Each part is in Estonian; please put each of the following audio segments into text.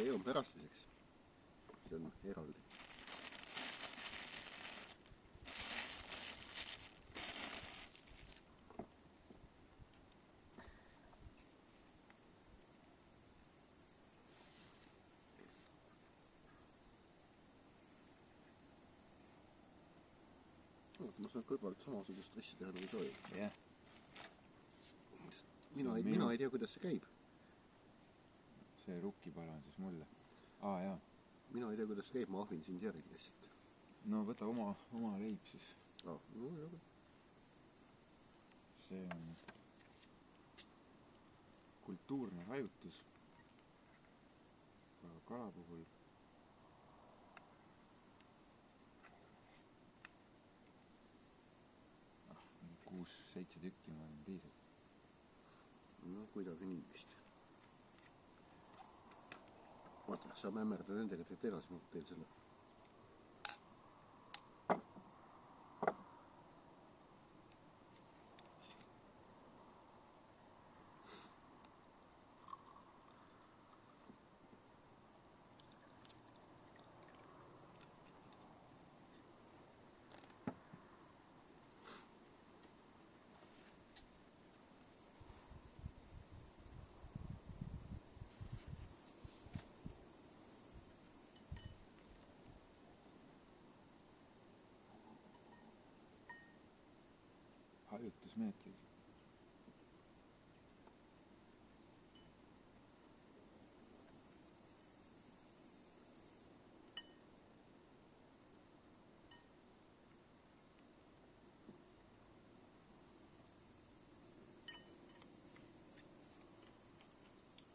see on pärastiseks. See on eraldi. Ma saan kõrvalt samasugust asja teha nagu sa. Jah. Mina ei tea, kuidas see käib. See rukkipala on siis mulle. Jaa. Mina ei tea, kuidas see käib, ma ahvin sind järgi lihtsalt. No võta oma leib siis. No jah. See on kultuurne hajutus. Aga kala puhul 6-7 tükki ma olen piisab. No kuidagi nii vist. Vaata, sa mämmerda nendega teed edasi, ma teen selle. Hajutusmeetrid.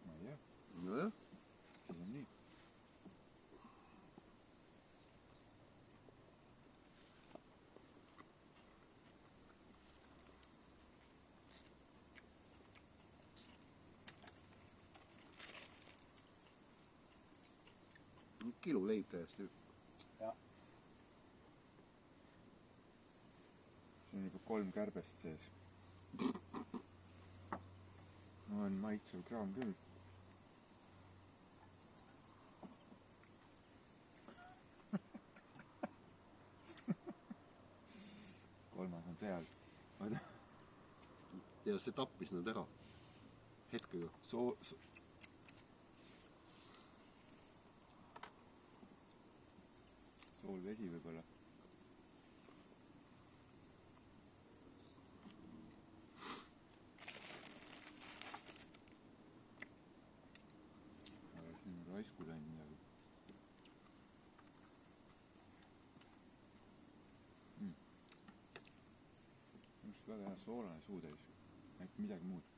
Ma ei tea. Nojah. Siis on nii. Kilo leib täiesti. Jah. See on juba 3 kärbest sees. On maitsev kraam küll. Kolmas on peal. Ja see tappis nad ära. Hetkega. Soolvesi võib-olla. Aga siin on raisku läinud midagi. Just väga hea soolane suutäis. Mitte midagi muud.